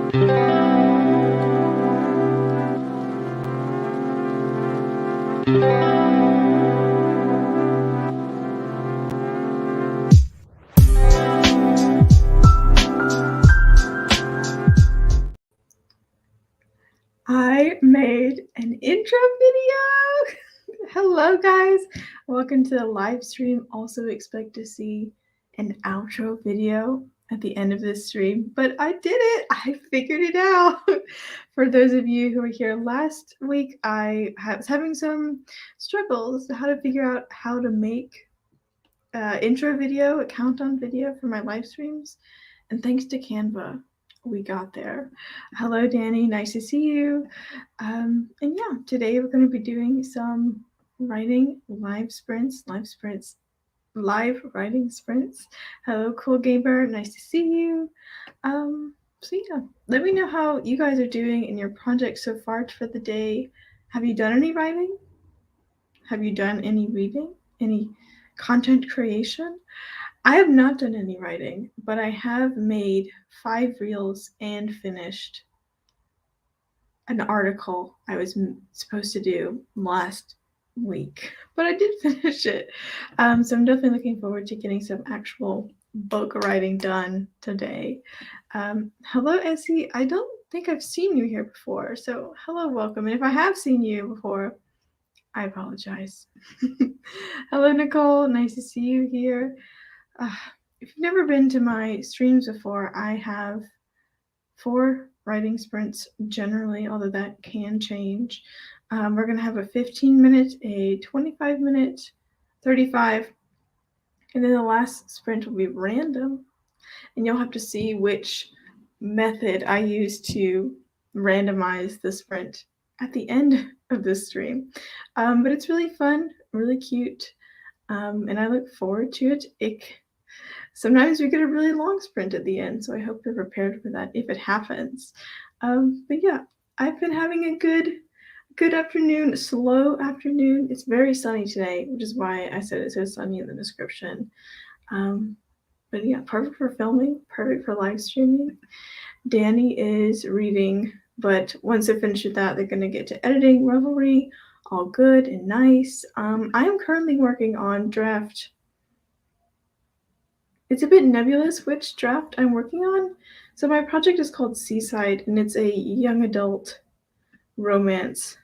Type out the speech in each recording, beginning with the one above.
I made an intro video. Hello guys, welcome to the live stream. Also expect to see an outro video at the end of this stream, but I did it. I figured it out. For those of you who were here last week, I was having some struggles how to figure out how to make intro video, a countdown video for my live streams, and thanks to Canva, we got there. Hello, Danny. Nice to see you. And yeah, today we're going to be doing some writing live writing sprints. Hello, Cool Gamer. Nice to see you. So yeah, let me know how you guys are doing in your project so far for the day. Have you done any writing? Have you done any reading? Any content creation? I have not done any writing, but I have made 5 reels and finished an article I was supposed to do last week, but I did finish it. So I'm definitely looking forward to getting some actual book writing done today. Hello, Essie. I don't think I've seen you here before, so hello, welcome. And if I have seen you before, I apologize. Hello, Nicole. Nice to see you here. If you've never been to my streams before, I have 4 writing sprints generally, although that can change. We're going to have a 15-minute, a 25-minute, 35, and then the last sprint will be random. And you'll have to see which method I use to randomize the sprint at the end of this stream. But it's really fun, really cute, and I look forward to it. Sometimes we get a really long sprint at the end, so I hope you're prepared for that if it happens. But yeah, I've been having a good afternoon, slow afternoon. It's very sunny today, which is why I said it says sunny in the description. But yeah, perfect for filming, perfect for live streaming. Danny is reading, but once they're finished with that, they're going to get to editing, Revelry, all good and nice. I am currently working on draft. It's a bit nebulous which draft I'm working on. So my project is called Seaside, and it's a young adult romance.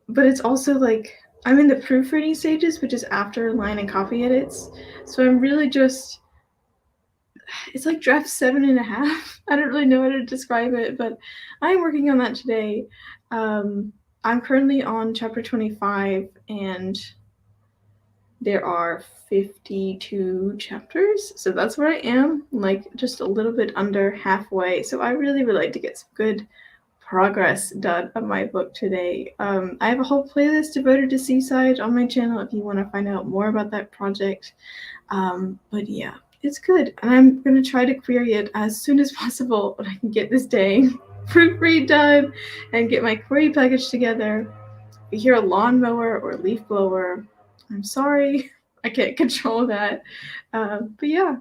But it's also like, I'm in the proofreading stages, which is after line and copy edits. So I'm really just, it's like draft 7.5. I don't really know how to describe it, but I'm working on that today. I'm currently on chapter 25, and there are 52 chapters, so that's where I am, like just a little bit under halfway. So I really would like to get some good progress done on my book today. I have a whole playlist devoted to Seaside on my channel if you want to find out more about that project. But yeah, it's good, and I'm going to try to query it as soon as possible when I can get this day proofread done and get my query package together. If you hear a lawnmower or a leaf blower, I'm sorry, I can't control that. But yeah,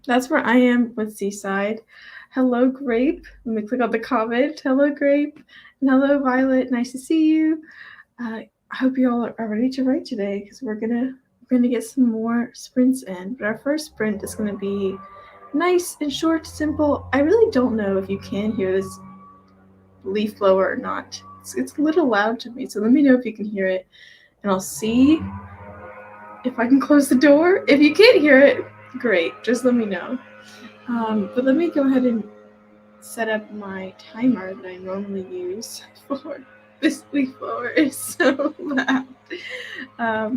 that's where I am with Seaside. Hello, Grape. Let me click on the comment. Hello, Grape. And hello, Violet. Nice to see you. I hope you all are ready to write today, because we're gonna get some more sprints in. But our first sprint is gonna be nice and short, simple. I really don't know if you can hear this leaf blower or not. It's a little loud to me, so let me know if you can hear it, and I'll see if I can close the door. If you can't hear it, great, just let me know. But let me go ahead and set up my timer that I normally use for this leaf blower. Is so loud. Let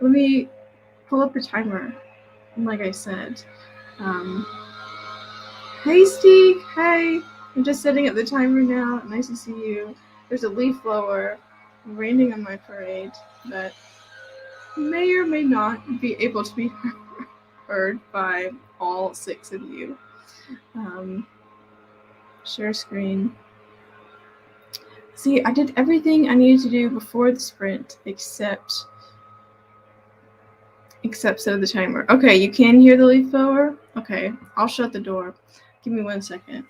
me pull up the timer. And like I said, hey Steve, hey, I'm just setting up the timer now. Nice to see you. There's a leaf blower raining on my parade that may or may not be able to be heard by all 6 of you. Share screen. See, I did everything I needed to do before the sprint except set the timer. Okay, you can hear the leaf blower? Okay, I'll shut the door. Give me 1 second.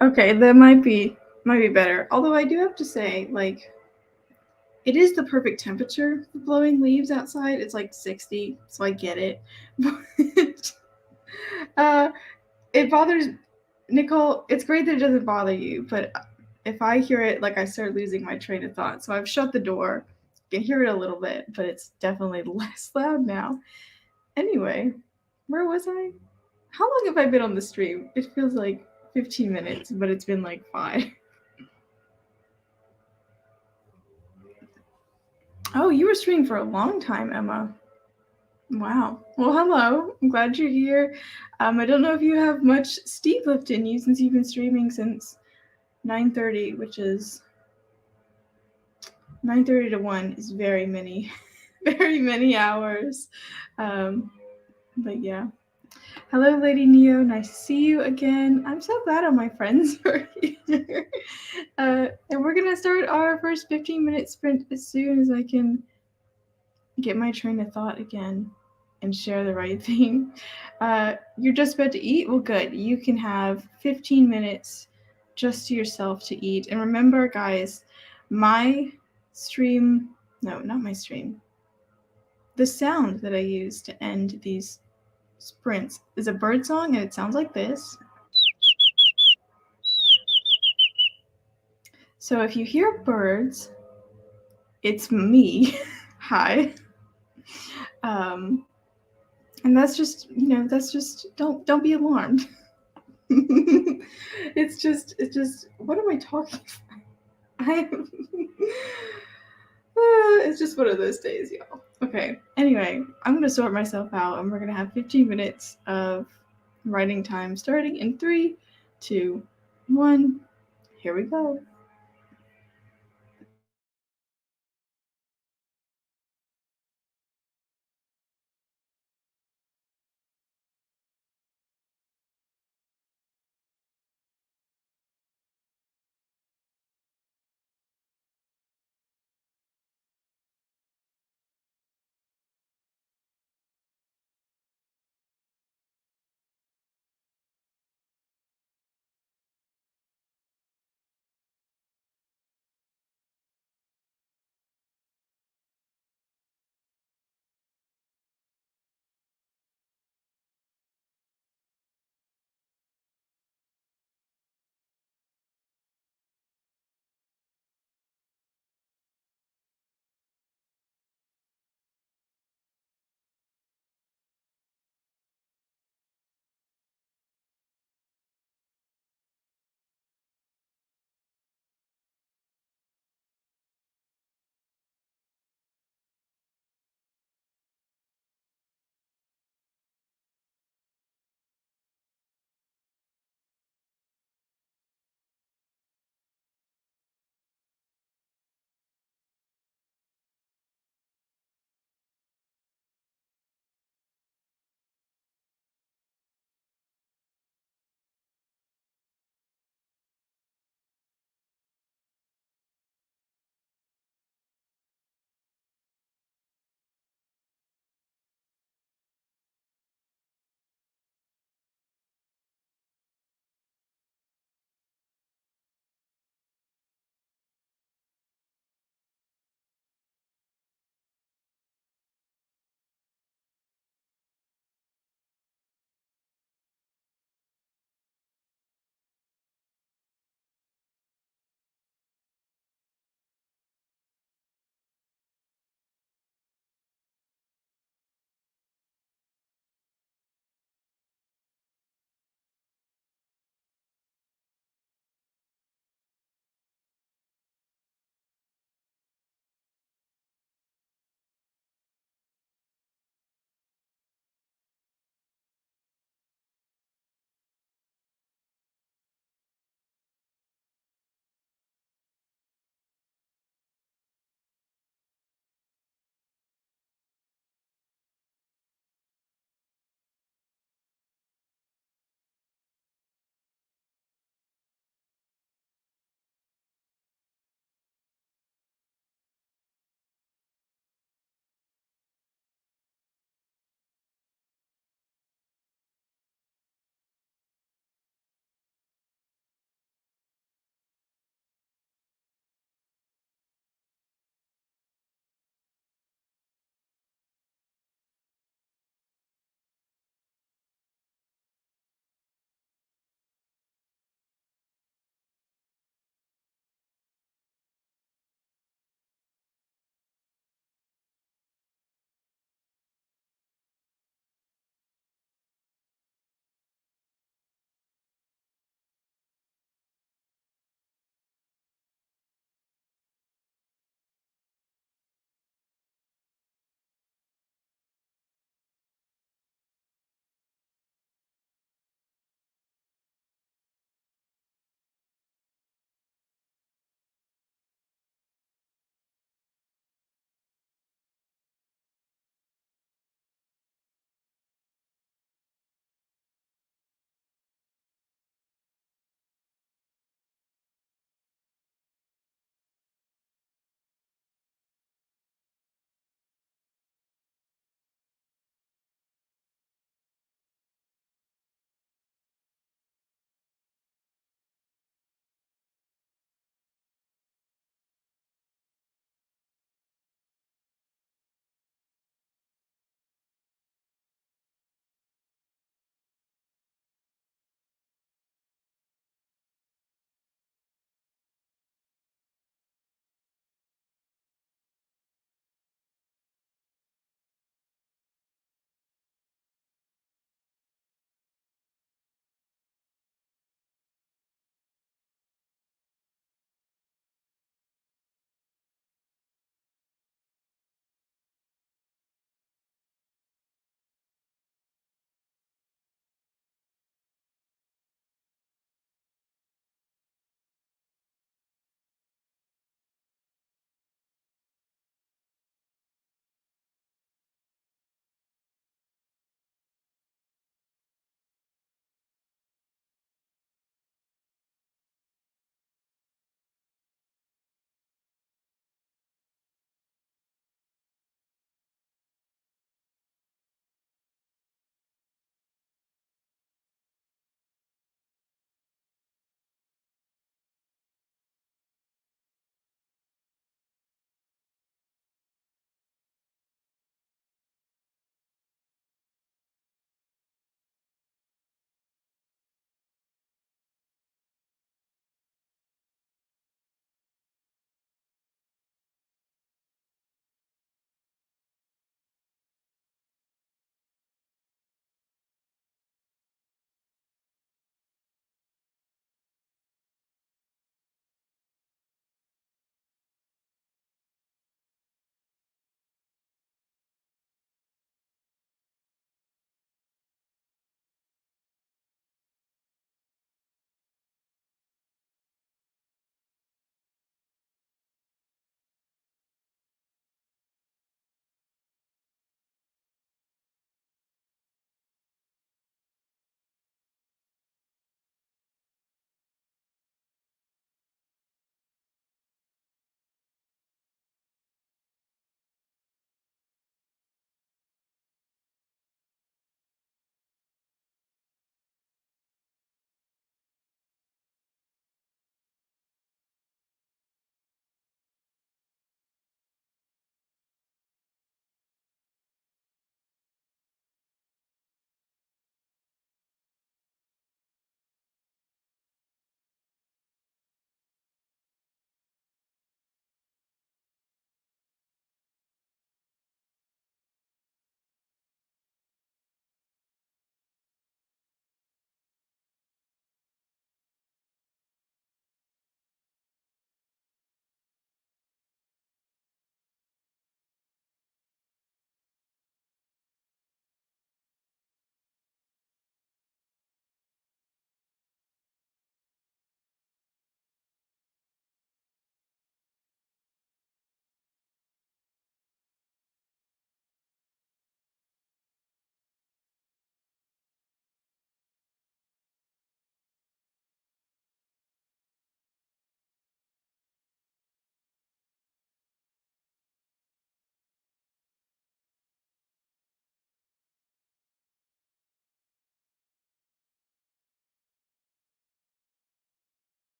Okay, that might be better. Although I do have to say, like, it is the perfect temperature for blowing leaves outside. It's like 60, so I get it. But uh, it bothers Nicole. It's great that it doesn't bother you, but if I hear it, like I start losing my train of thought. So I've shut the door. You can hear it a little bit, but it's definitely less loud now. Anyway, where was I? How long have I been on the stream? It feels like 15 minutes, but it's been like 5. Oh, you were streaming for a long time, Emma. Wow. Well, hello. I'm glad you're here. I don't know if you have much steep lift in you since you've been streaming since 9:30, which is 9:30 to 1 is very many, very many hours. But yeah. Hello, Lady Neo. Nice to see you again. I'm so glad all my friends are here. And we're gonna start our first 15-minute sprint as soon as I can get my train of thought again and share the right thing. You're just about to eat? Well, good. You can have 15 minutes just to yourself to eat. And remember, guys, my stream, no, not my stream, the sound that I use to end these sprints is a bird song, and it sounds like this. So if you hear birds, it's me. Hi. And that's just, that's just don't be alarmed. It's just what am I talking about? I it's just one of those days, y'all. Okay. Anyway, I'm gonna sort myself out and we're gonna have 15 minutes of writing time starting in 3, 2, 1. Here we go.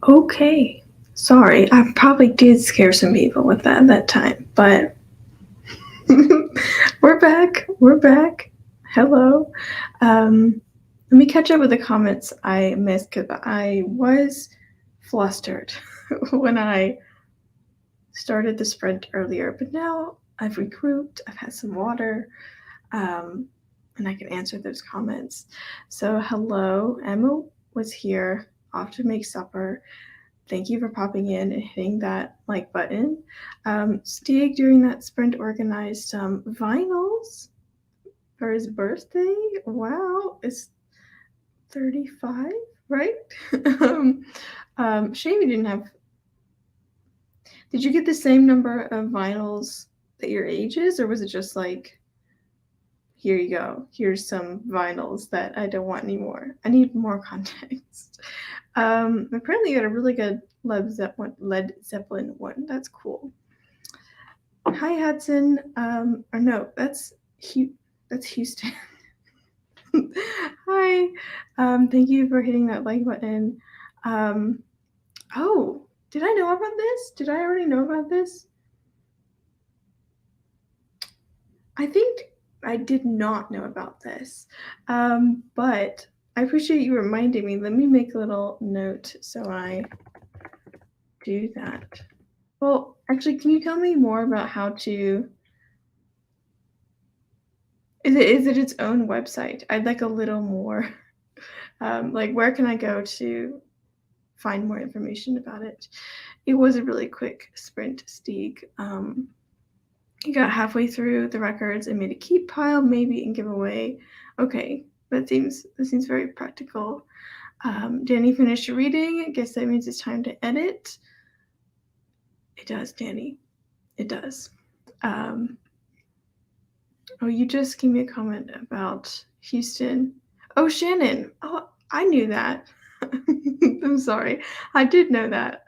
Okay. Sorry, I probably did scare some people with that time, but we're back. We're back. Hello. Let me catch up with the comments I missed because I was flustered when I started the sprint earlier, but now I've regrouped, I've had some water, and I can answer those comments. So, hello, Emma was here, off to make supper. Thank you for popping in and hitting that like button. Stieg during that sprint organized some vinyls for his birthday. Wow, it's 35, right? Shame you didn't have. Did you get the same number of vinyls that your age is, or was it just like, here you go, here's some vinyls that I don't want anymore? I need more context. Apparently, you got a really good Led Zeppelin one. That's cool. Hi, Hudson. Or no, that's Houston. Hi. Thank you for hitting that like button. Oh, did I know about this? Did I already know about this? I think I did not know about this. But I appreciate you reminding me. Let me make a little note so I do that. Well, actually, can you tell me more about how to? Is it its own website? I'd like a little more. Like, where can I go to find more information about it? It was a really quick sprint, Stieg. He got halfway through the records and made a keep pile, maybe, and give away. Okay, that seems very practical. Danny finished reading. I guess that means it's time to edit. It does, Danny. It does. Oh, you just gave me a comment about Houston. Oh, Shannon. Oh, I knew that. I'm sorry. I did know that.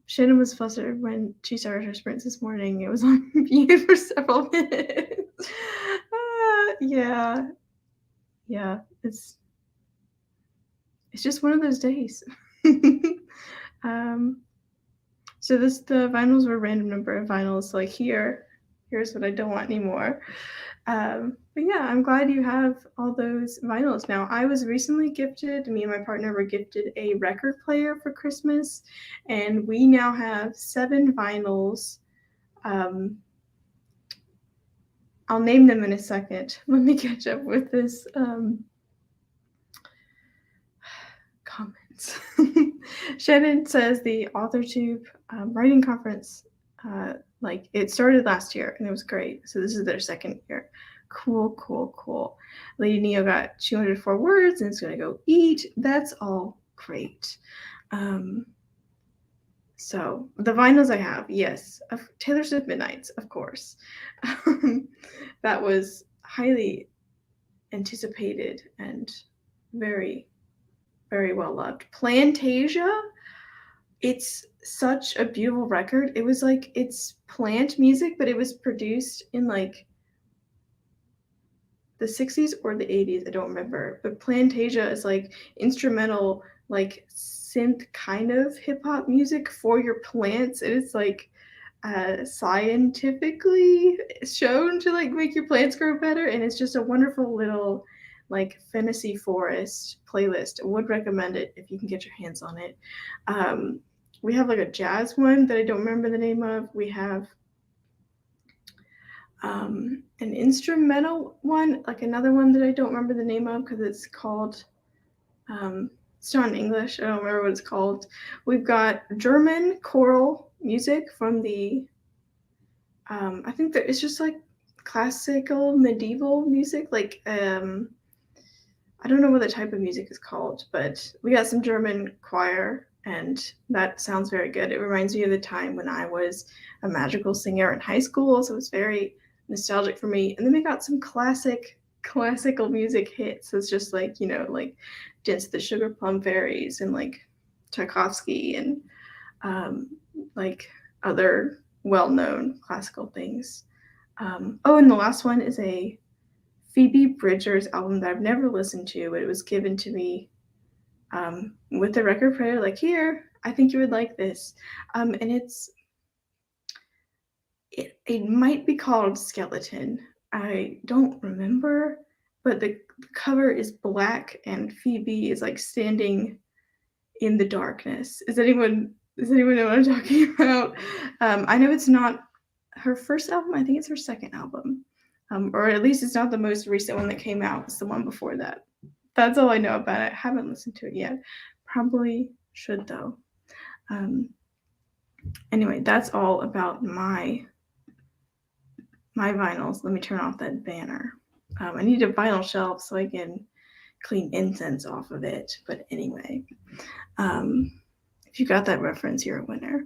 Shannon was flustered when she started her sprints this morning. It was on mute for several minutes. Yeah. It's just one of those days. So the vinyls were a random number of vinyls. Like here's what I don't want anymore. But yeah, I'm glad you have all those vinyls now. I was recently gifted, me and my partner were gifted a record player for Christmas, and we now have 7 vinyls. I'll name them in a second. Let me catch up with this comments. Shannon says the AuthorTube writing conference, like it started last year and it was great. So this is their second year. Cool. Lady Neo got 204 words and it's gonna go eat. That's all great. So the vinyls I have, yes, of Taylor Swift Midnights, of course. That was highly anticipated and very, very well loved. Plantasia, it's such a beautiful record. It was like, it's plant music, but it was produced in like the 60s or the 80s, I don't remember. But Plantasia is like instrumental, like synth kind of hip hop music for your plants. And it's like scientifically shown to like make your plants grow better. And it's just a wonderful little like fantasy forest playlist. I would recommend it if you can get your hands on it. We have like a jazz one that I don't remember the name of. We have an instrumental one, like another one that I don't remember the name of because it's called, it's not in English. I don't remember what it's called. We've got German choral music from the, I think that it's just like classical medieval music, like I don't know what the type of music is called, but we got some German choir, and that sounds very good. It reminds me of the time when I was a magical singer in high school, so it's very nostalgic for me. And then we got some classical music hits. So it's just like, like Dance of the Sugar Plum Fairies and like Tchaikovsky and like other well-known classical things. Oh, and the last one is a Phoebe Bridgers album that I've never listened to, but it was given to me with the record player, like, here, I think you would like this. And it might be called Skeleton. I don't remember, but the cover is black and Phoebe is like standing in the darkness. Does anyone know what I'm talking about? I know it's not her first album. I think it's her second album, or at least it's not the most recent one that came out. It's the one before that. That's all I know about it. I haven't listened to it yet. Probably should though. Anyway, that's all about my vinyls. Let me turn off that banner. I need a vinyl shelf so I can clean incense off of it. But anyway, if you got that reference, you're a winner.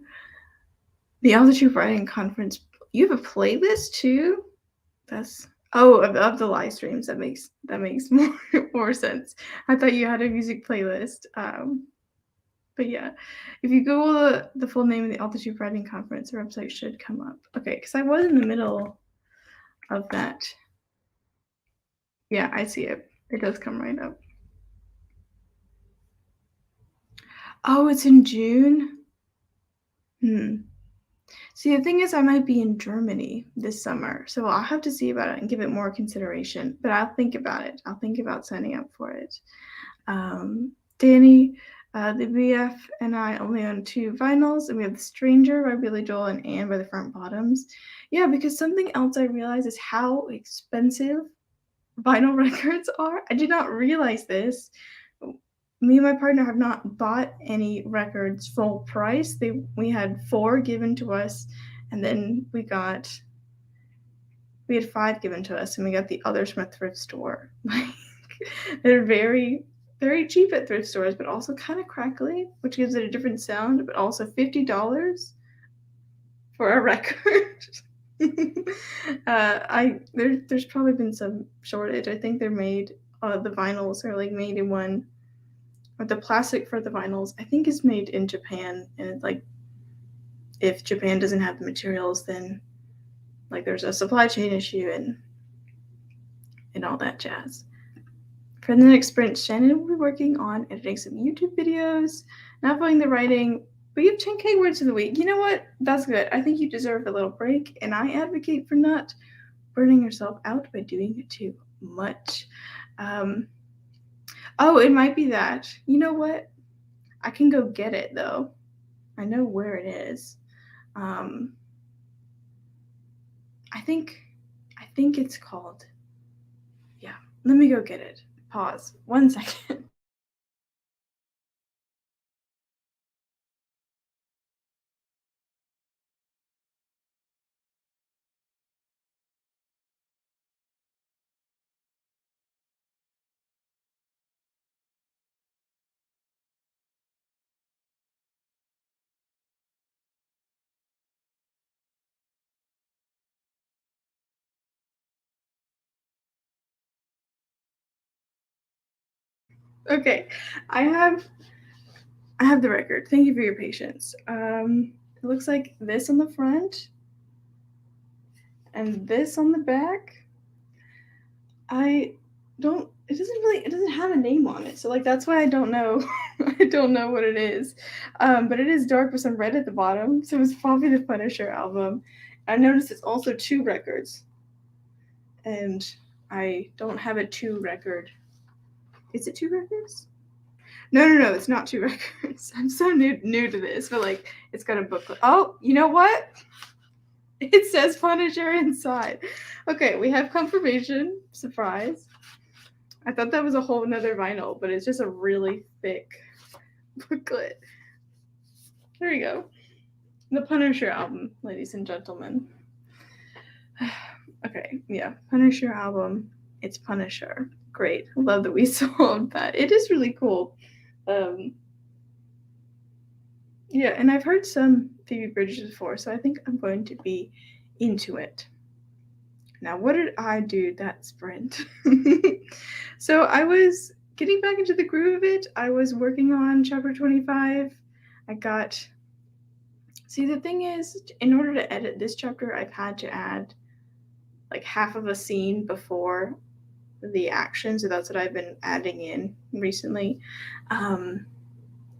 The Altitude Writing Conference. You have a playlist too? That's of the live streams. That makes more sense. I thought you had a music playlist. But yeah, if you Google the full name of the Altitude Writing Conference, the website should come up. Okay, because I was in the middle of that. Yeah, I see it. It does come right up. Oh, it's in June? See, the thing is, I might be in Germany this summer, so I'll have to see about it and give it more consideration. But I'll think about it. I'll think about signing up for it. Danny, the BF, and I only own 2 vinyls, and we have The Stranger by Billy Joel and Anne by the Front Bottoms. Yeah, because something else I realized is how expensive vinyl records are. I did not realize this. Me and my partner have not bought any records full price. We had 4 given to us, and then we had 5 given to us, and we got the others from a thrift store. They're very, very cheap at thrift stores, but also kind of crackly, which gives it a different sound. But also $50 for a record. There's probably been some shortage. I think they're made. The vinyls are like made in one. Or the plastic for the vinyls, I think, is made in Japan, and it's like, if Japan doesn't have the materials, then like there's a supply chain issue and all that jazz. For the next sprint, Shannon will be working on editing some YouTube videos, not following the writing. But you have 10K words in the week. You know what? That's good. I think you deserve a little break, and I advocate for not burning yourself out by doing too much. Oh, it might be that. You know what? I can go get it, though. I know where it is. I think it's called. Yeah, let me go get it. Pause. 1 second. Okay, I have the record. Thank you for your patience. It looks like this on the front and this on the back. It doesn't have a name on it, so like that's why I don't know. I don't know what it is. But it is dark with some red at the bottom, so it's probably the Punisher album. I noticed it's also 2 records, and I don't have a 2 record. Is it 2 records? No, it's not 2 records. I'm so new to this, but like it's got a booklet. Oh, you know what? It says Punisher inside. Okay, we have confirmation. Surprise. I thought that was a whole nother vinyl, but it's just a really thick booklet. There you go. The Punisher album, ladies and gentlemen. Okay, yeah. Punisher album. It's Punisher. Great. Love that we solved that. It is really cool. Yeah, and I've heard some Phoebe Bridgers before, so I think I'm going to be into it. Now, what did I do that sprint? So I was getting back into the groove of it. I was working on chapter 25. See, the thing is, in order to edit this chapter, I've had to add like half of a scene before the action. So that's what I've been adding in recently. And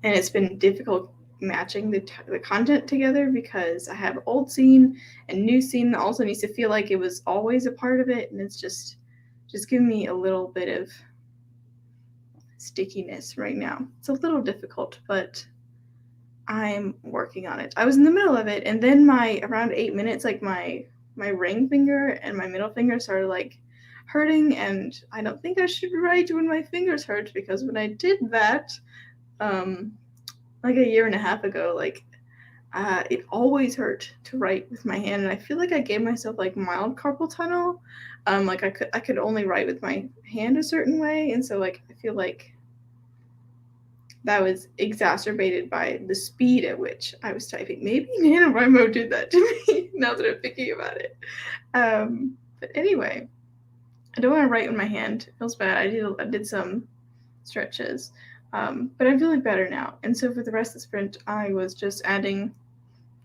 it's been difficult matching the content together because I have old scene and new scene that also needs to feel like it was always a part of it, and it's just giving me a little bit of stickiness right now. It's a little difficult, but I'm working on it. I was in the middle of it, and then around 8 minutes, like my ring finger and my middle finger started like hurting, and I don't think I should write when my fingers hurt, because when I did that, like a year and a half ago, like it always hurt to write with my hand, and I feel like I gave myself like mild carpal tunnel. Like I could only write with my hand a certain way, and so like I feel like that was exacerbated by the speed at which I was typing. Maybe NaNoWriMo did that to me now that I'm thinking about it. But anyway, I don't want to write with my hand. It feels bad. I did some stretches, but I'm feeling better now. And so for the rest of the sprint, I was just adding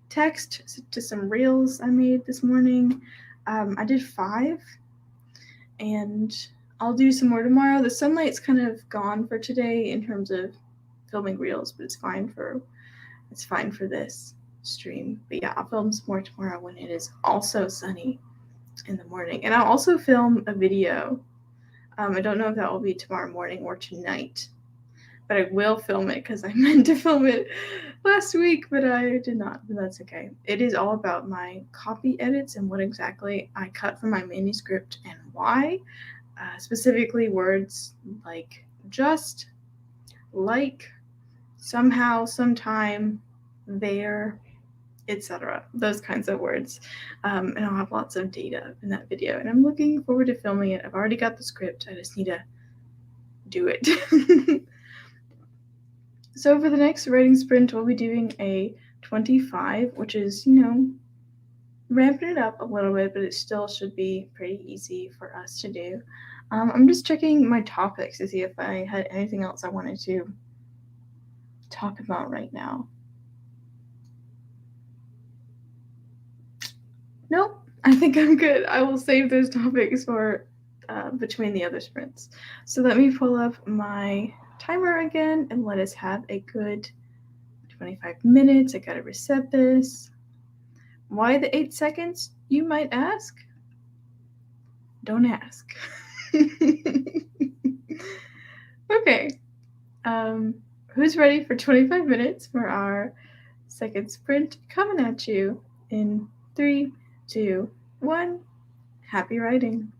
text to some reels I made this morning. I did 5, and I'll do some more tomorrow. The sunlight's kind of gone for today in terms of filming reels, but it's fine for this stream. But yeah, I'll film some more tomorrow when it is also sunny in the morning. And I'll also film a video. I don't know if that will be tomorrow morning or tonight, but I will film it because I meant to film it last week, but I did not. But that's okay. It is all about my copy edits and what exactly I cut from my manuscript and why. Specifically words like just, like, somehow, sometime, there, etc. Those kinds of words. And I'll have lots of data in that video. And I'm looking forward to filming it. I've already got the script. I just need to do it. So for the next writing sprint, we'll be doing a 25, which is, ramping it up a little bit, but it still should be pretty easy for us to do. I'm just checking my topics to see if I had anything else I wanted to talk about right now. Nope, I think I'm good. I will save those topics for between the other sprints. So let me pull up my timer again and let us have a good 25 minutes. I gotta reset this. Why the 8 seconds, you might ask? Don't ask. Okay. Who's ready for 25 minutes for our second sprint? Coming at you in 3, 2, 1. Happy writing.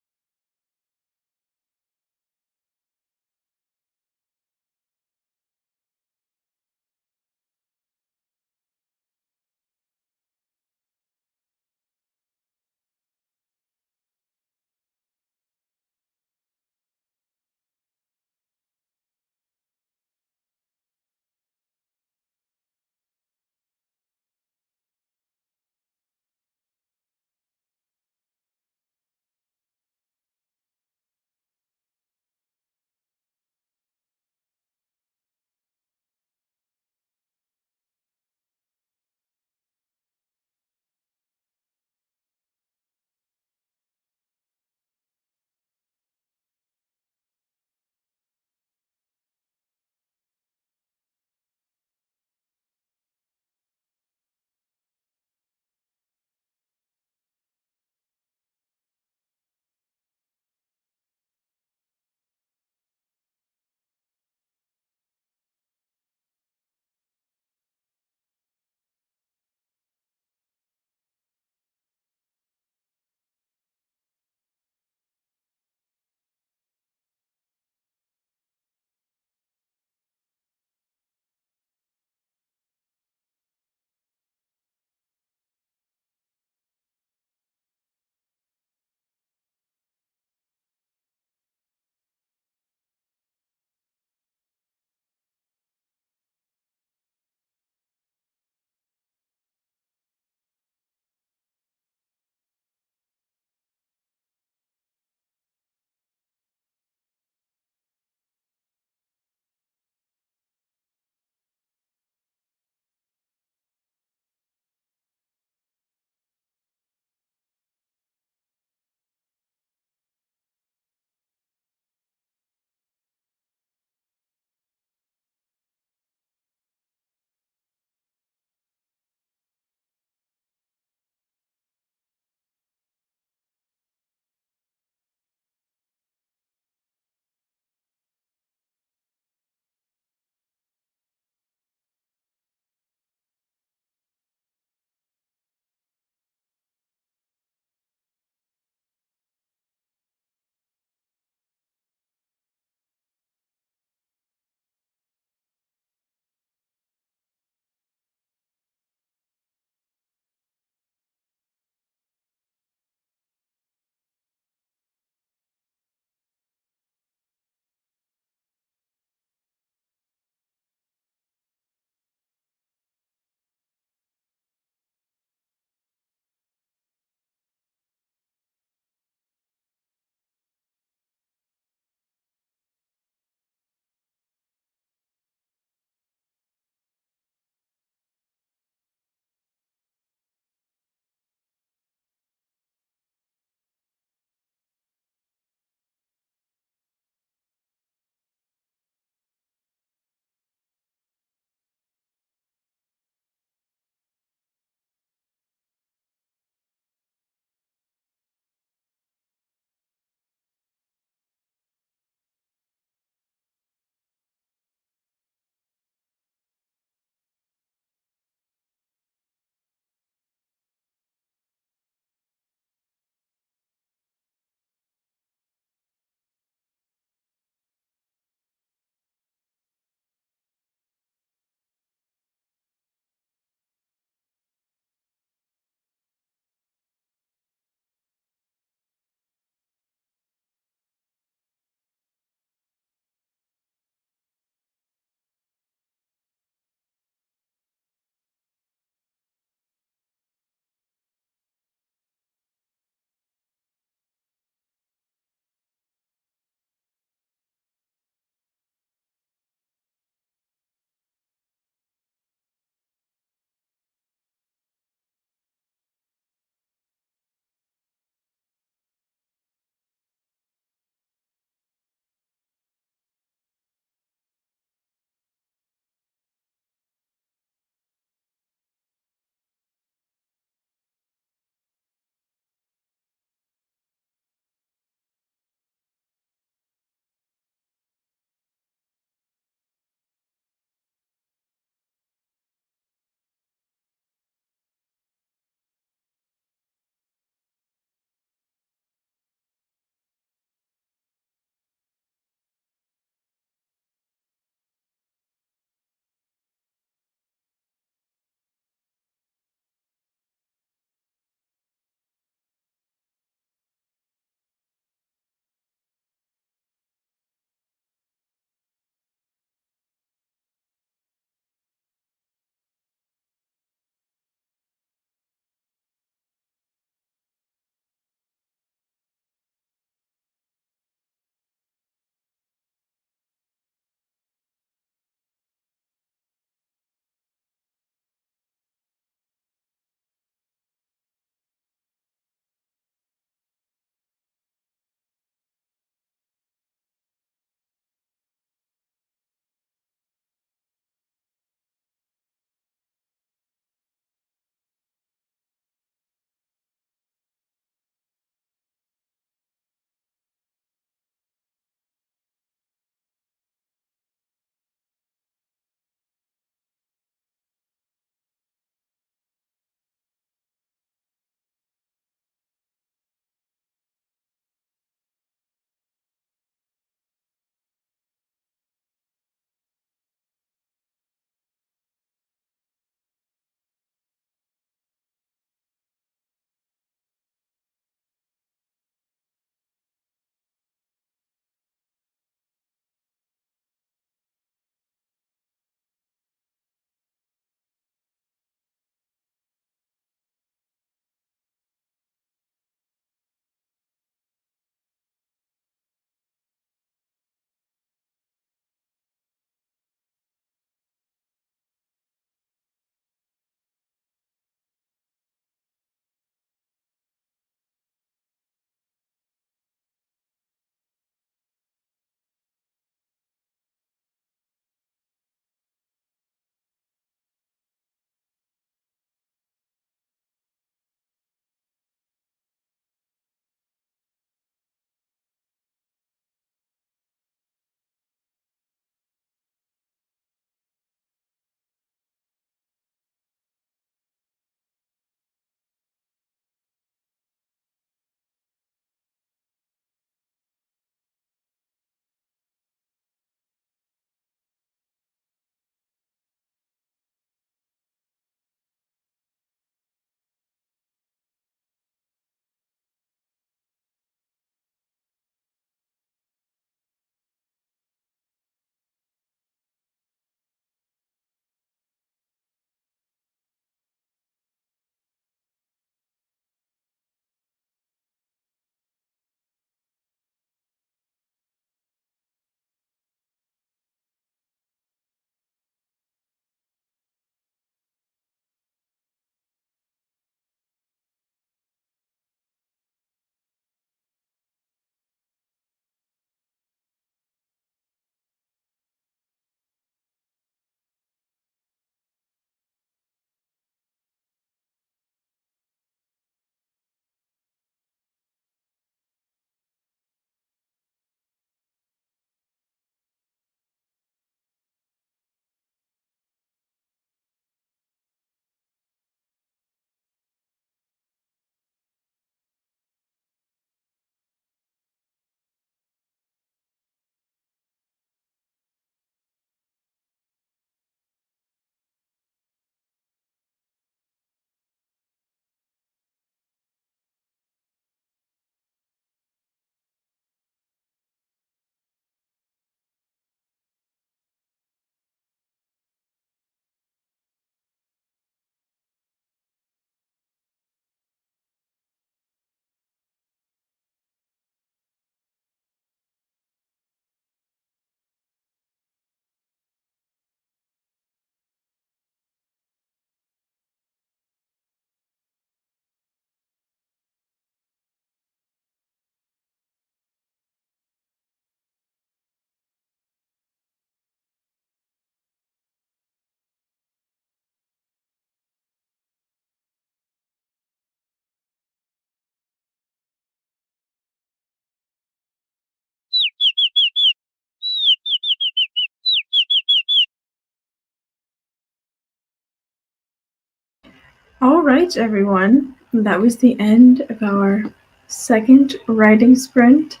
All right, everyone. That was the end of our second writing sprint.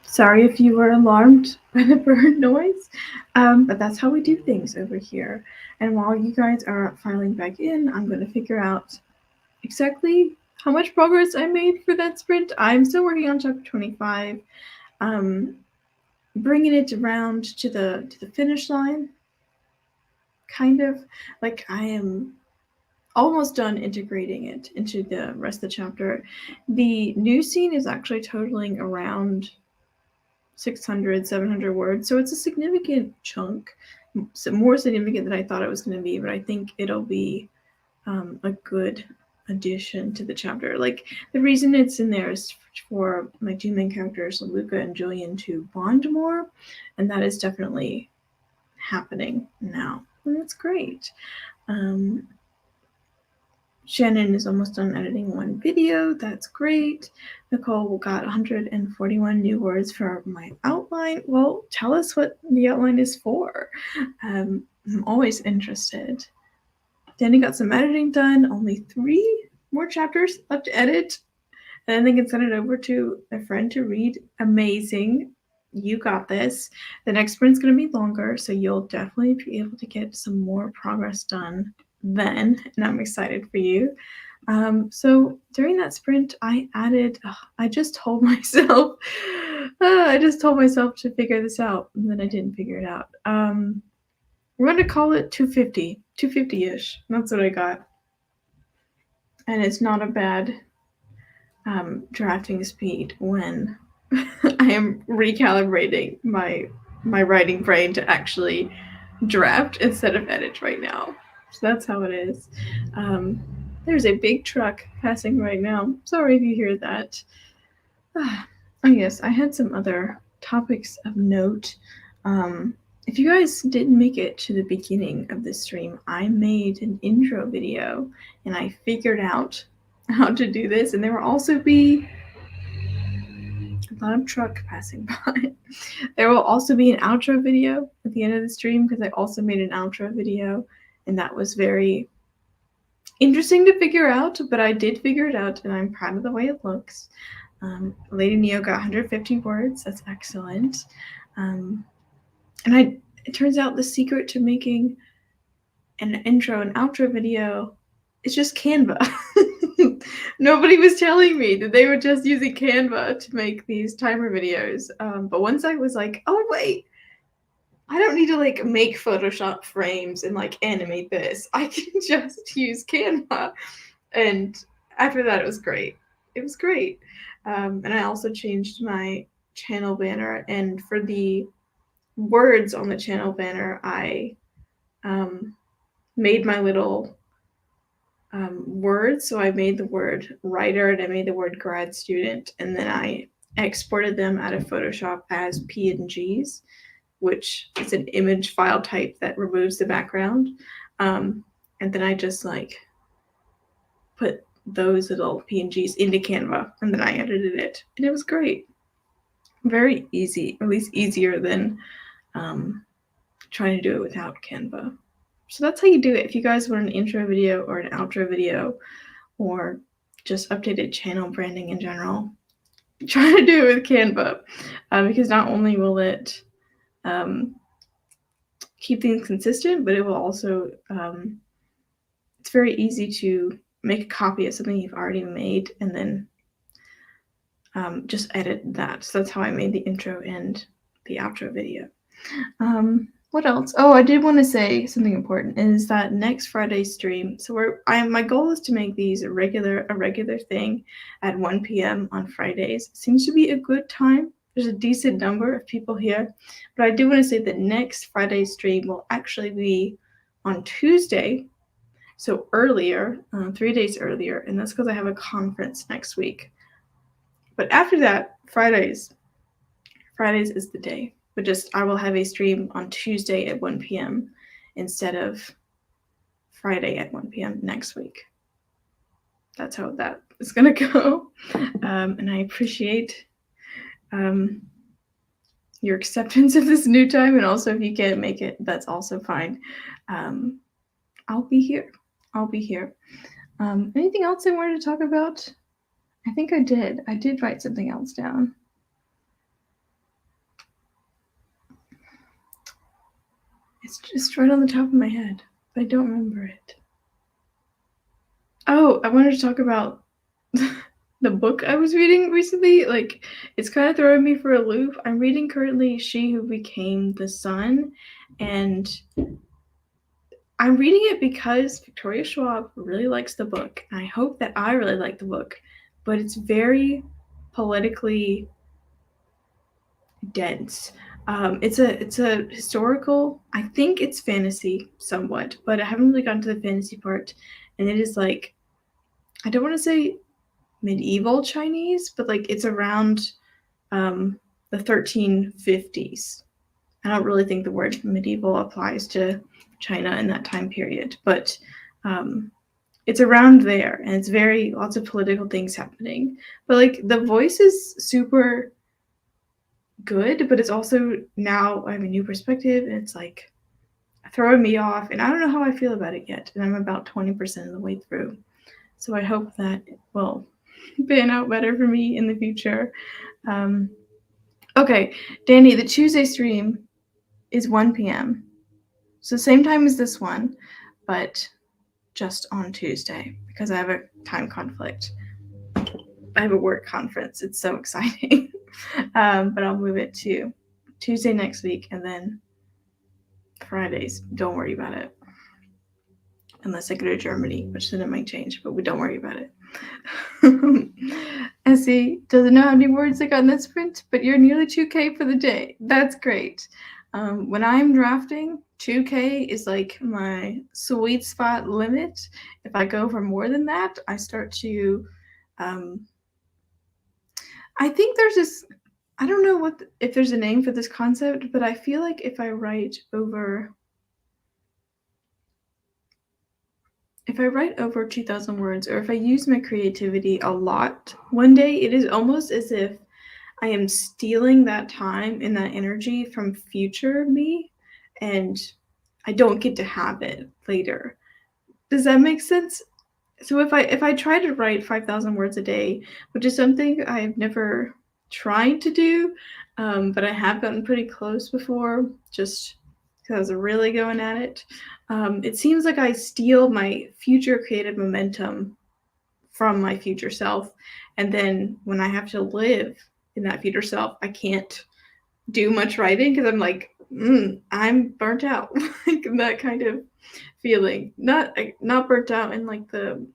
Sorry if you were alarmed by the bird noise, but that's how we do things over here. And while you guys are filing back in, I'm going to figure out exactly how much progress I made for that sprint. I'm still working on chapter 25, bringing it around to the finish line. Kind of like I am almost done integrating it into the rest of the chapter. The new scene is actually totaling around 600, 700 words, so it's a significant chunk, more significant than I thought it was going to be, but I think it'll be a good addition to the chapter. Like, the reason it's in there is for my two main characters, Luca and Julian, to bond more, and that is definitely happening now, and that's great. Shannon is almost done editing one video. That's great. Nicole got 141 new words for my outline. Well, tell us what the outline is for. I'm always interested. Danny got some editing done. Only 3 more chapters left to edit. And then they can send it over to a friend to read. Amazing. You got this. The next sprint's going to be longer, so you'll definitely be able to get some more progress done then, and I'm excited for you. So during that sprint, I just told myself to figure this out, and then I didn't figure it out. We're going to call it 250-ish. That's what I got. And it's not a bad drafting speed when I am recalibrating my writing brain to actually draft instead of edit right now. So that's how it is. There's a big truck passing right now. Sorry if you hear that. Yes, I had some other topics of note. If you guys didn't make it to the beginning of this stream, I made an intro video and I figured out how to do this, and there will also be a lot of truck passing by. There will also be an outro video at the end of the stream because I also made an outro video, and that was very interesting to figure out, but I did figure it out and I'm proud of the way it looks. Lady Neo got 150 words. That's excellent. And it turns out the secret to making an intro and outro video is just Canva. Nobody was telling me that they were just using Canva to make these timer videos. But once I was like, oh wait, I don't need to like make Photoshop frames and like animate this. I can just use Canva. And after that, it was great. It was great. And I also changed my channel banner. And for the words on the channel banner, I made my little words. So I made the word writer and I made the word grad student. And then I exported them out of Photoshop as PNGs, which is an image file type that removes the background. And then I just like put those little PNGs into Canva and then I edited it. And it was great. Very easy, at least easier than trying to do it without Canva. So that's how you do it. If you guys want an intro video or an outro video or just updated channel branding in general, try to do it with Canva because not only will it keep things consistent, but it will also, it's very easy to make a copy of something you've already made and then just edit that. So that's how I made the intro and the outro video. What else? Oh, I did want to say something important is that next Friday's stream. So my goal is to make these a regular thing at 1 p.m. on Fridays. Seems to be a good time. There's a decent number of people here, but I do want to say that next Friday's stream will actually be on Tuesday, so earlier, 3 days earlier, and that's because I have a conference next week. But after that, Fridays is the day. But just I will have a stream on Tuesday at 1 p.m. instead of Friday at 1 p.m. next week. That's how that is going to go. And I appreciate your acceptance of this new time. And also, if you can't make it, that's also fine. I'll be here. Anything else I wanted to talk about? I think I did. I did write something else down. It's just right on the top of my head, but I don't remember it. Oh, I wanted to talk about the book I was reading recently. Like, it's kind of throwing me for a loop. I'm reading currently She Who Became the Sun, and I'm reading it because Victoria Schwab really likes the book, and I hope that I really like the book, but it's very politically dense. It's a historical. I think it's fantasy somewhat, but I haven't really gotten to the fantasy part, and it is like, I don't want to say medieval Chinese, but like it's around the 1350s. I don't really think the word medieval applies to China in that time period, but it's around there, and it's very lots of political things happening. But like the voice is super good, but it's also, now I have a new perspective, and it's like throwing me off, and I don't know how I feel about it yet, and I'm about 20% of the way through. So I hope that it will pan out better for me in the future. Okay, Danny, the Tuesday stream is 1 p.m. So same time as this one, but just on Tuesday because I have a time conflict. I have a work conference. It's so exciting. But I'll move it to Tuesday next week, and then Fridays. Don't worry about it. Unless I go to Germany, which then it might change, but we don't worry about it. Essie doesn't know how many words I got in this sprint, but you're nearly 2K for the day. That's great. When I'm drafting, 2K is like my sweet spot limit. If I go for more than that, I start to, I think there's this, I don't know if there's a name for this concept, but I feel like if I write over 2,000 words, or if I use my creativity a lot one day, it is almost as if I am stealing that time and that energy from future me, and I don't get to have it later. Does that make sense? So if I try to write 5,000 words a day, which is something I've never tried to do, but I have gotten pretty close before, just because I was really going at it. It seems like I steal my future creative momentum from my future self, and then when I have to live in that future self, I can't do much writing because I'm like, I'm burnt out, like that kind of feeling. Not burnt out in like the,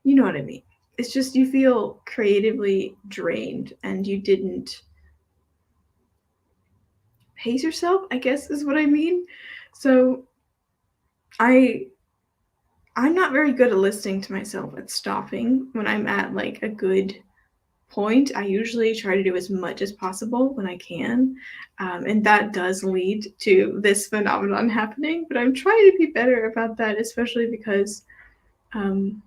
you know what I mean. It's just you feel creatively drained and you didn't pace yourself, I guess is what I mean. So I'm not very good at listening to myself at stopping when I'm at like a good point. I usually try to do as much as possible when I can, and that does lead to this phenomenon happening, but I'm trying to be better about that, especially because I'm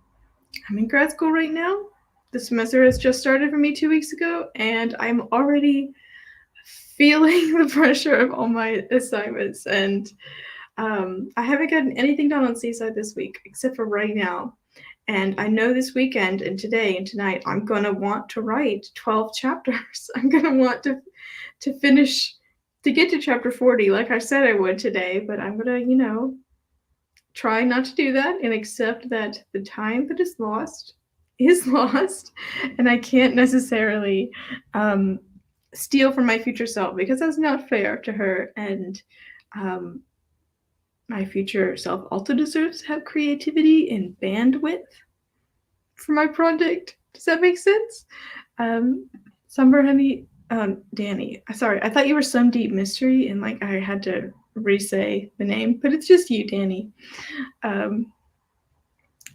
in grad school right now. The semester has just started for me 2 weeks ago, and I'm already feeling the pressure of all my assignments, and I haven't gotten anything done on Seaside this week except for right now. And I know this weekend and today and tonight I'm gonna want to write 12 chapters. I'm gonna want to finish, to get to chapter 40 like I said I would today, but I'm gonna, try not to do that and accept that the time that is lost, and I can't necessarily steal from my future self, because that's not fair to her, and my future self also deserves to have creativity and bandwidth for my project. Does that make sense? Summer Honey, Danny. Sorry, I thought you were Some Deep Mystery, and like I had to re-say the name, but it's just you, Danny.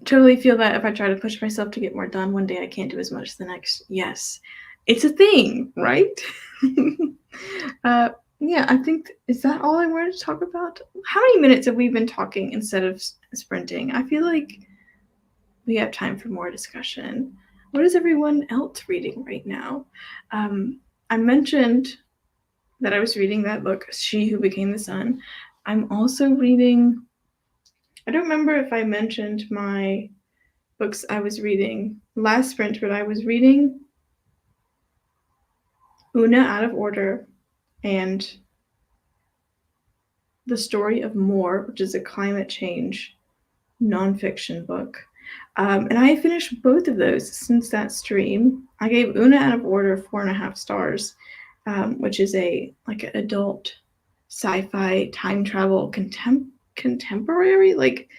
Totally feel that if I try to push myself to get more done one day, I can't do as much the next. Yes, it's a thing, right? Yeah, I think, is that all I wanted to talk about? How many minutes have we been talking instead of sprinting? I feel like we have time for more discussion. What is everyone else reading right now? I mentioned that I was reading that book, She Who Became the Sun. I'm also reading, I don't remember if I mentioned my books I was reading last sprint, but I was reading Una Out of Order and The Story of More, which is a climate change nonfiction book. And I finished both of those since that stream. I gave Una Out of Order 4.5 stars, which is a like an adult sci-fi time travel contemporary. Like,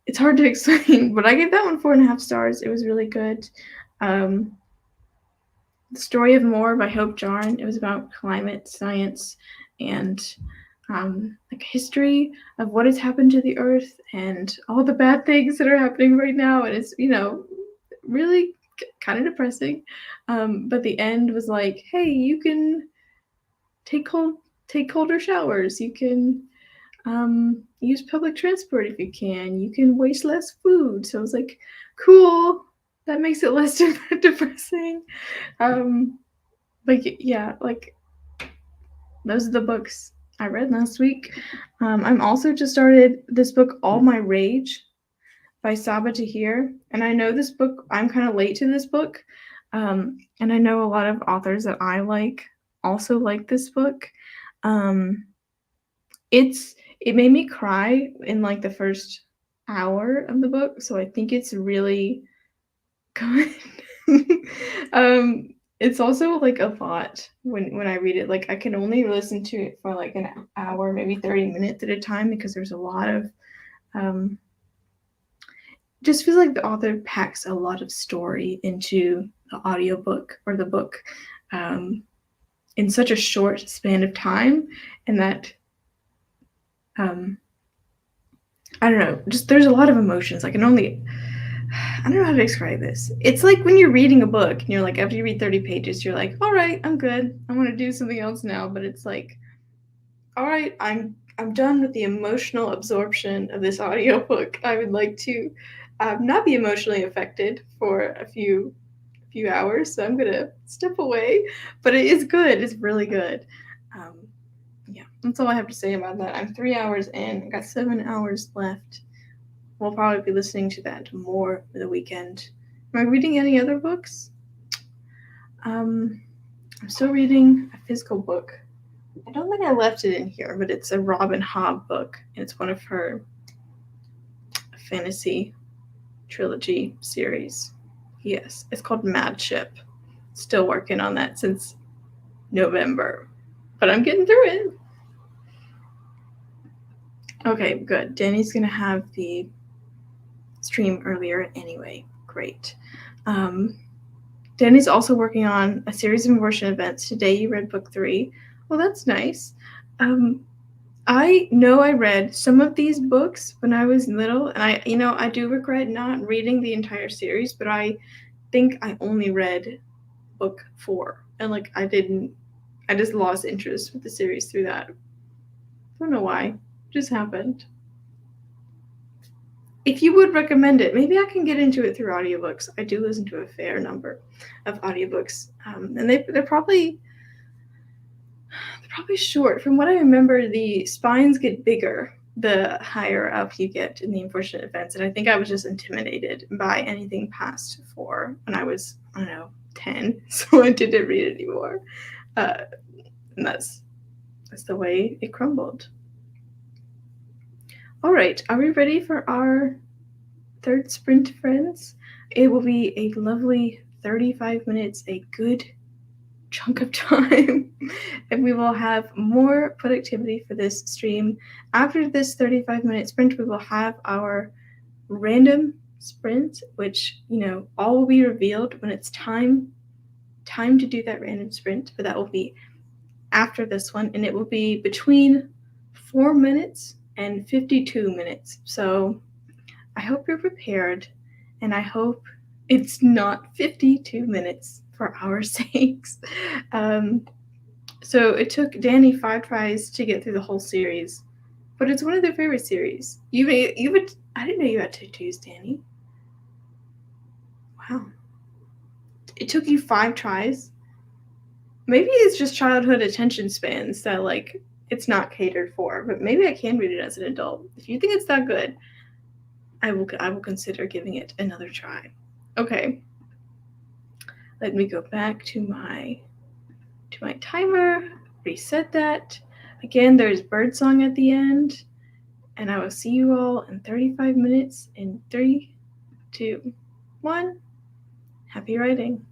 it's hard to explain, but I gave that one 4.5 stars. It was really good. The Story of More by Hope Jarn. It was about climate science and like history of what has happened to the earth and all the bad things that are happening right now. And it's, really kind of depressing. But the end was like, hey, you can take colder showers. You can use public transport if you can. You can waste less food. So I was like, cool. That makes it less depressing. But yeah, like, those are the books I read last week. I'm also just started this book, All My Rage by Saba Tahir. And I know this book, I'm kind of late to this book. And I know a lot of authors that I like also like this book. It made me cry in like the first hour of the book. So I think it's really good. It's also like a lot when I read it. Like, I can only listen to it for like an hour, maybe 30 minutes at a time, because there's a lot of just feels like the author packs a lot of story into the audiobook or the book in such a short span of time, and that I don't know, just there's a lot of emotions. I don't know how to describe this. It's like when you're reading a book and you're like, after you read 30 pages, you're like, all right, I'm good. I want to do something else now. But it's like, all right, I'm done with the emotional absorption of this audiobook. I would like to not be emotionally affected for a few hours. So I'm going to step away. But it is good. It's really good. Yeah, that's all I have to say about that. I'm 3 hours in. I got 7 hours left. We'll probably be listening to that more for the weekend. Am I reading any other books? I'm still reading a physical book. I don't think I left it in here, but it's a Robin Hobb book. And it's one of her fantasy trilogy series. Yes, it's called Mad Ship. Still working on that since November, but I'm getting through it. Okay, good. Danny's gonna have the stream earlier anyway. Great. Danny's also working on a series of immersion events. Today you read book 3. Well, that's nice. I know I read some of these books when I was little, and I do regret not reading the entire series, but I think I only read book 4, and like I just lost interest with the series through that. I don't know why. It just happened. If you would recommend it, maybe I can get into it through audiobooks. I do listen to a fair number of audiobooks, and they're probably short. From what I remember, the spines get bigger the higher up you get in the unfortunate events, and I think I was just intimidated by anything past 4 when I was, 10, so I didn't read it anymore. And that's the way it crumbled. All right, are we ready for our third sprint, friends? It will be a lovely 35 minutes, a good chunk of time, and we will have more productivity for this stream. After this 35-minute sprint, we will have our random sprint, which, all will be revealed when it's time to do that random sprint, but that will be after this one, and it will be between 4 minutes and 52 minutes. So I hope you're prepared, and I hope it's not 52 minutes for our sakes. So it took Danny 5 tries to get through the whole series, but it's one of their favorite series. I didn't know you had tattoos, Danny. Wow. It took you 5 tries? Maybe it's just childhood attention spans that, like, it's not catered for, but maybe I can read it as an adult. If you think it's that good, I will consider giving it another try. Okay. Let me go back to my timer, reset that. Again, there's birdsong at the end, and I will see you all in 35 minutes in 3, 2, 1. Happy writing.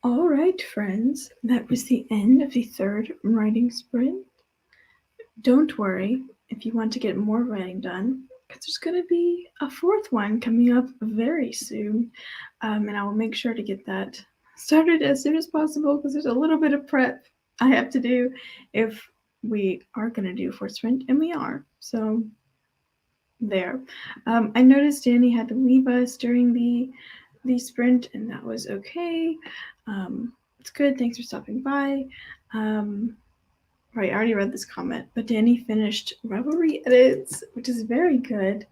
All right, friends, that was the end of the third writing sprint. Don't worry if you want to get more writing done, because there's going to be a fourth one coming up very soon, and I will make sure to get that started as soon as possible, because there's a little bit of prep I have to do if we are going to do a fourth sprint, and we are. So there. I noticed Danny had to leave us during the sprint, and that was okay. It's good. Thanks for stopping by. Right, I already read this comment, but Danny finished Revelry edits, which is very good,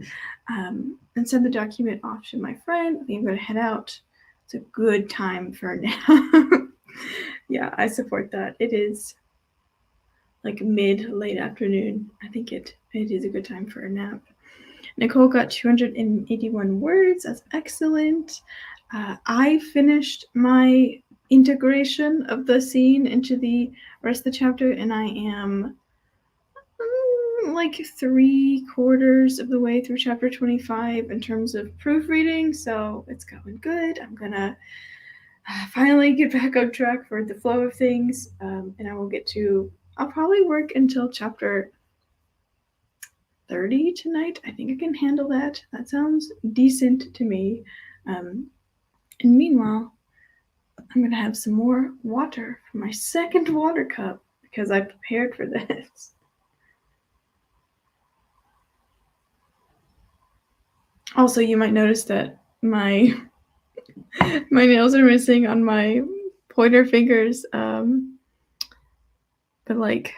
and sent the document off to my friend. I think I'm going to head out. It's a good time for a nap. Yeah, I support that. It is like late afternoon. I think it is a good time for a nap. Nicole got 281 words. That's excellent. I finished my integration of the scene into the rest of the chapter, and I am like 3/4 of the way through chapter 25 in terms of proofreading, so it's going good. I'm gonna finally get back on track for the flow of things, and I'll probably work until chapter 30 tonight. I think I can handle that. That sounds decent to me. And meanwhile, I'm going to have some more water for my second water cup because I prepared for this. Also, you might notice that my nails are missing on my pointer fingers, but like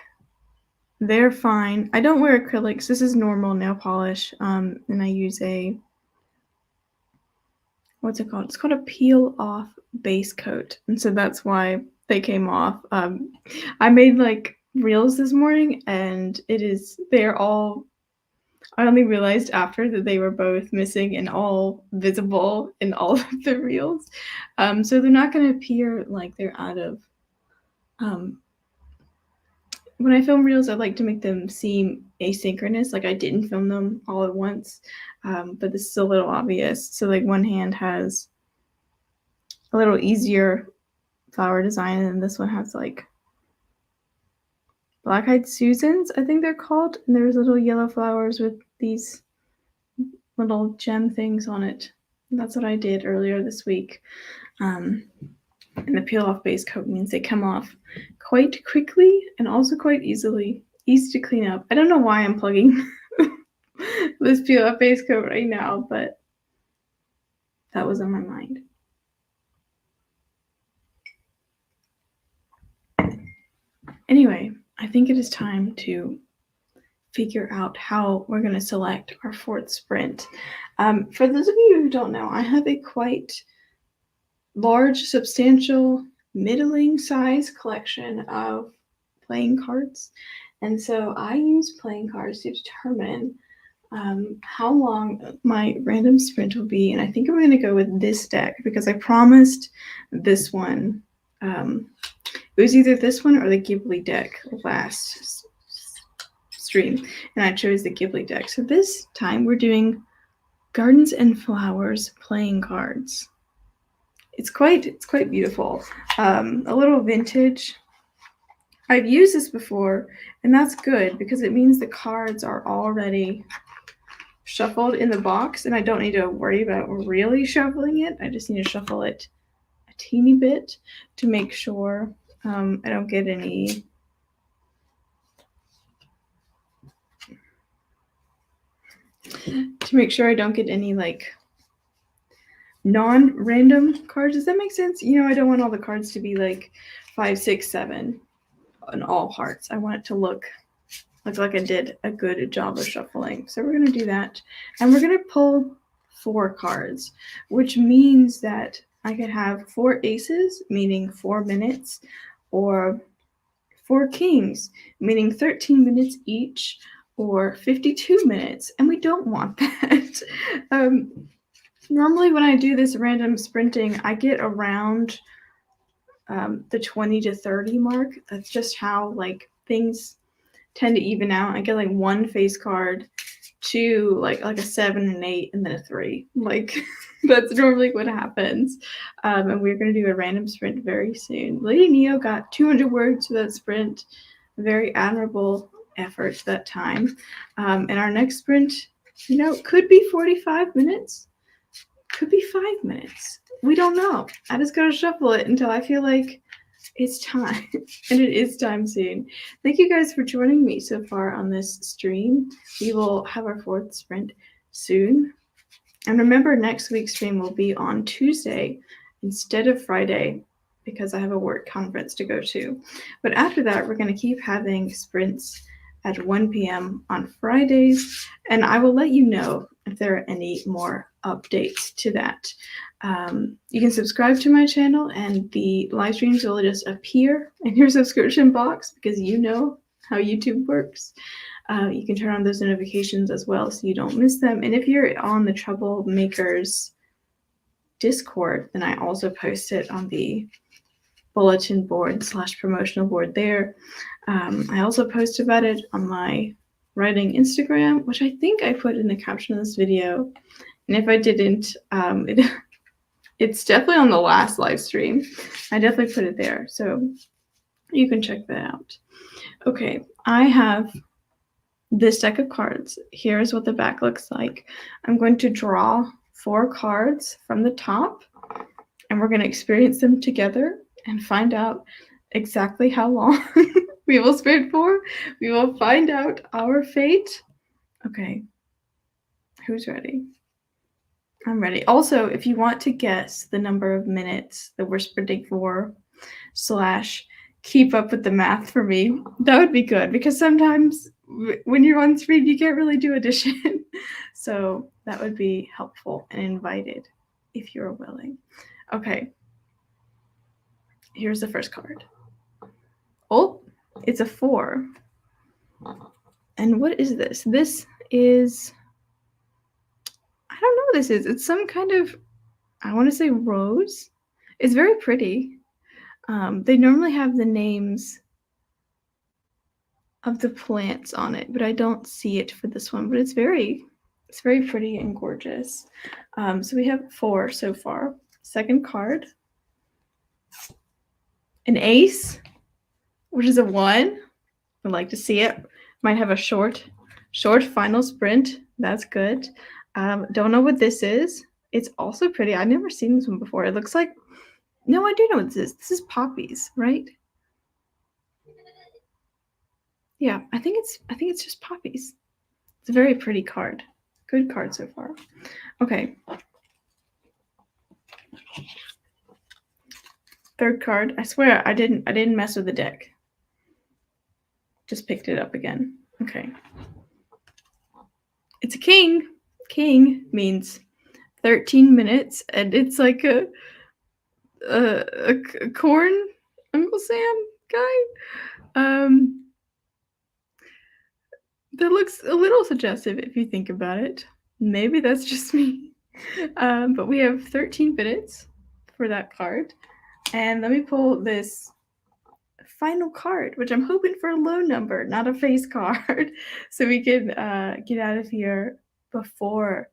they're fine. I don't wear acrylics. This is normal nail polish, and I use what's it called? It's called a peel off base coat, and so that's why they came off. I made like reels this morning, and they're all. I only realized after that they were both missing and all visible in all of the reels. So they're not going to appear like they're out of. When I film reels, I like to make them seem asynchronous, like I didn't film them all at once. But this is a little obvious. So like one hand has a little easier flower design, and this one has like black-eyed Susans, I think they're called, and there's little yellow flowers with these little gem things on it. And that's what I did earlier this week. And the peel-off base coat means they come off quite quickly and also quite easy to clean up. I don't know why I'm plugging this peel-off base coat right now, but that was on my mind. Anyway, I think it is time to figure out how we're going to select our fourth sprint. For those of you who don't know, I have a quite large, substantial, middling size collection of playing cards. And so I use playing cards to determine how long my random sprint will be. And I think I'm going to go with this deck because I promised this one. It was either this one or the Ghibli deck last stream, and I chose the Ghibli deck. So this time we're doing Gardens and Flowers playing cards. It's quite beautiful. A little vintage. I've used this before, and that's good because it means the cards are already shuffled in the box, and I don't need to worry about really shuffling it. I just need to shuffle it a teeny bit to make sure I don't get any like non-random cards. Does that make sense? I don't want all the cards to be like 5, 6, 7 on all hearts. I want it to look like I did a good job of shuffling. So we're going to do that. And we're going to pull 4 cards, which means that I could have 4 aces, meaning 4 minutes, or 4 kings, meaning 13 minutes each, or 52 minutes. And we don't want that. Normally when I do this random sprinting, I get around the 20 to 30 mark. That's just how like things tend to even out. I get like 1 face card, to like a 7, an 8, and then a 3. Like that's normally what happens. And we're going to do a random sprint very soon. Lady Neo got 200 words for that sprint. Very admirable effort that time. And our next sprint, could be 45 minutes, could be 5 minutes. We don't know. I just gotta shuffle it until I feel like it's time. And it is time soon. Thank you guys for joining me so far on this stream. We will have our 4th sprint soon. And remember, next week's stream will be on Tuesday instead of Friday because I have a work conference to go to. But after that, we're going to keep having sprints at 1 p.m. on Fridays, and I will let you know if there are any more updates to that. You can subscribe to my channel, and the live streams will just appear in your subscription box because you know how YouTube works. You can turn on those notifications as well so you don't miss them. And if you're on the Troublemakers Discord, then I also post it on the bulletin board / promotional board there. I also post about it on my writing Instagram, which I think I put in the caption of this video. And if I didn't, it's definitely on the last live stream. I definitely put it there, so you can check that out. Okay, I have this deck of cards. Here's what the back looks like. I'm going to draw 4 cards from the top, and we're going to experience them together and find out exactly how long we will sprint for. We will find out our fate. Okay, who's ready? I'm ready. Also, if you want to guess the number of minutes that we're sprinting for / keep up with the math for me, that would be good because sometimes when you're on stream, you can't really do addition. So that would be helpful and invited if you're willing. Okay. Here's the first card. Oh, it's a 4. And what is this? This is, I don't know what this is. It's some kind of, I want to say rose. It's very pretty. They normally have the names of the plants on it, but I don't see it for this one. But it's very pretty and gorgeous. So we have 4 so far. Second card, an ace, which is a 1. I'd like to see it. Might have a short final sprint. That's good. Don't know what this is. It's also pretty. I've never seen this one before. It looks like, no, I do know what this is. This is poppies, right? Yeah, I think it's just poppies. It's a very pretty card. Good card so far. Okay. Third card. I swear I didn't mess with the deck. Just picked it up again. Okay. It's a king. King means 13 minutes, and it's like a corn Uncle Sam guy. That looks a little suggestive if you think about it. Maybe that's just me. But we have 13 minutes for that card. And let me pull this final card, which I'm hoping for a low number, not a face card, so we can get out of here before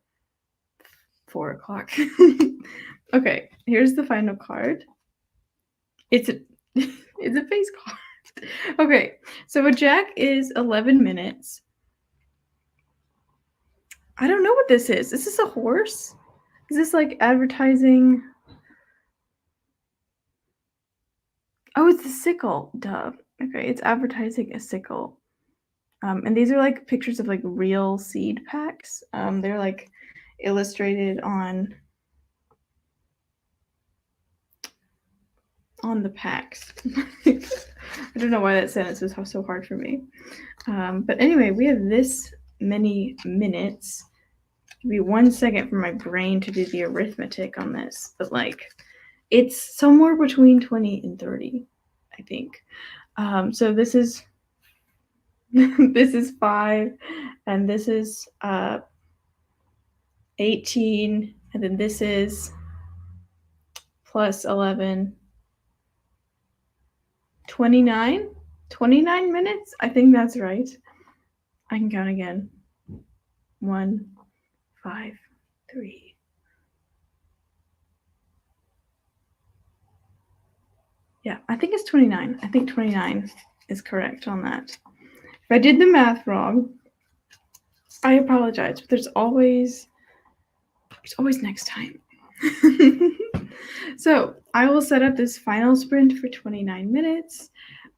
4 o'clock. Okay, here's the final card. It's a face card. Okay, so a jack is 11 minutes. I don't know what this is. Is this a horse? Is this like advertising? Oh, it's a sickle. Duh. Okay, it's advertising a sickle. And these are like pictures of like real seed packs. They're like illustrated on the packs. I don't know why that sentence was so hard for me. But anyway, we have this many minutes. Give me 1 second for my brain to do the arithmetic on this. But like, it's somewhere between 20 and 30, I think. So this is this is 5, and this is 18, and then this is plus 11, 29 minutes. I think that's right. I can count again. 1, 5, 3. Yeah, I think it's 29. I think 29 is correct on that. If I did the math wrong, I apologize, but there's always next time. So I will set up this final sprint for 29 minutes,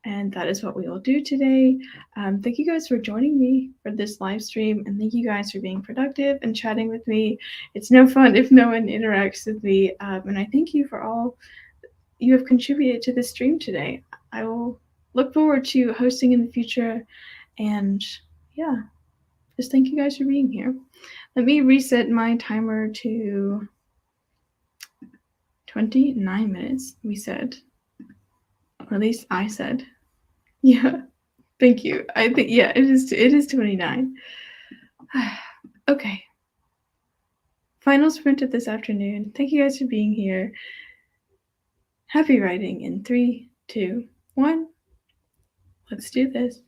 and that is what we will do today. Thank you guys for joining me for this live stream, and thank you guys for being productive and chatting with me. It's no fun if no one interacts with me, and I thank you for all you have contributed to this stream today. I will look forward to hosting in the future, and yeah, just thank you guys for being here. Let me reset my timer to 29 minutes, we said. Or at least I said. Yeah, thank you. I think, yeah, it is 29. Okay. Final sprint of this afternoon. Thank you guys for being here. Happy writing in 3, 2, 1. Let's do this.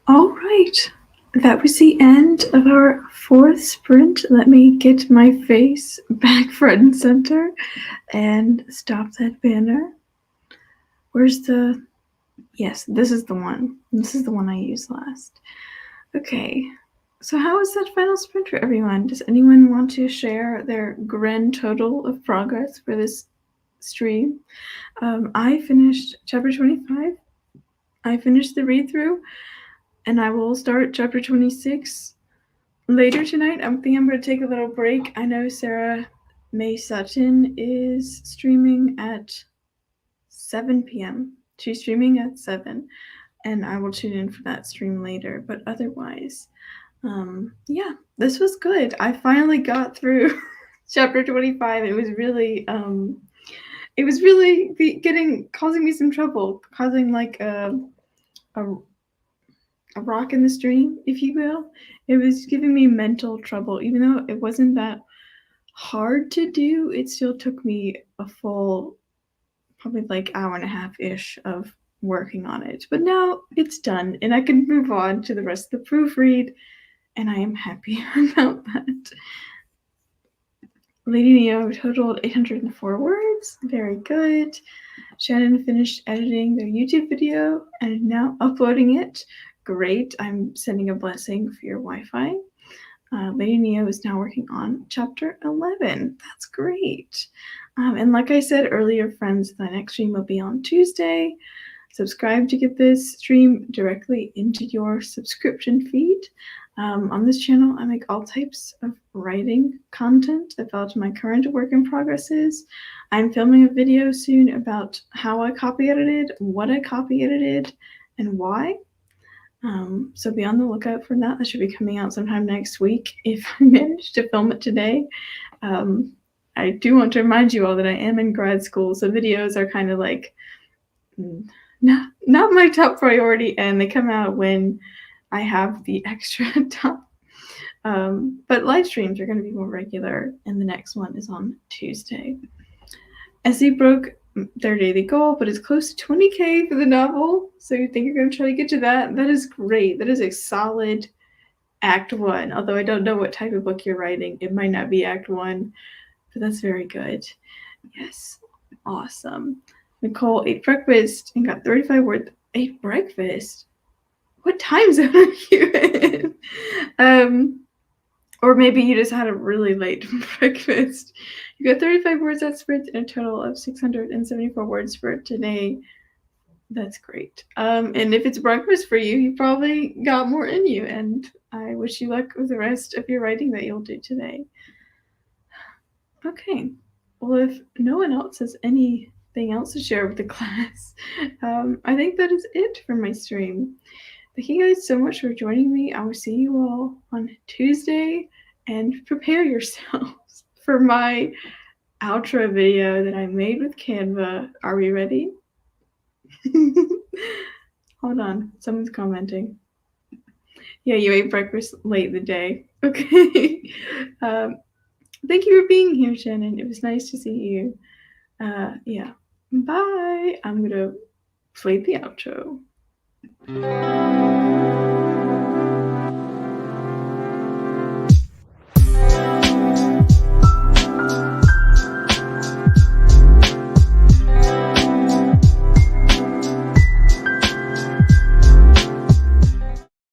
All right. That was the end of our 4th sprint. Let me get my face back front and center and stop that banner. Where's the... Yes, this is the one. This is the one I used last. Okay. So how was that final sprint for everyone? Does anyone want to share their grand total of progress for this stream? I finished chapter 25. I finished the read-through, and I will start chapter 26 later tonight. I think I'm going to take a little break. I know Sarah May Sutton is streaming at 7 p.m. She's streaming at 7, and I will tune in for that stream later. But otherwise, yeah, this was good. I finally got through chapter 25. It was really causing me some trouble, causing like a rock in the stream, if you will. It was giving me mental trouble. Even though it wasn't that hard to do, it still took me a full, probably like hour and a half-ish of working on it. But now it's done, and I can move on to the rest of the proofread, and I am happy about that. Lady Neo totaled 804 words. Very good. Shannon finished editing their YouTube video and is now uploading it. Great. I'm sending a blessing for your Wi-Fi. Lady Neo is now working on chapter 11. That's great. And like I said earlier, friends, the next stream will be on Tuesday. Subscribe to get this stream directly into your subscription feed. On this channel, I make all types of writing content about my current work in progress is. I'm filming a video soon about how I copy edited, what I copy edited, and why. So be on the lookout for that. That should be coming out sometime next week if I manage to film it today. I do want to remind you all that I am in grad school, so videos are kind of like not my top priority, and they come out when I have the extra time. But live streams are going to be more regular, and the next one is on Tuesday. Essie broke their daily goal, but is close to 20K for the novel. So you think you're going to try to get to that? That is great. That is a solid Act 1. Although I don't know what type of book you're writing. It might not be Act 1, but that's very good. Yes. Awesome. Nicole ate breakfast and got 35 words. Ate breakfast? What time zone are you in? Or maybe you just had a really late breakfast. You got 35 words that sprint and a total of 674 words for today. That's great. And if it's breakfast for you, you probably got more in you. And I wish you luck with the rest of your writing that you'll do today. Okay. Well, if no one else has anything else to share with the class, I think that is it for my stream. Thank you guys so much for joining me. I will see you all on Tuesday, and prepare yourselves for my outro video that I made with Canva. Are we ready? Hold on, someone's commenting. Yeah, you ate breakfast late in the day. Okay. Thank you for being here, Shannon. It was nice to see you. Yeah. Bye. I'm gonna play the outro.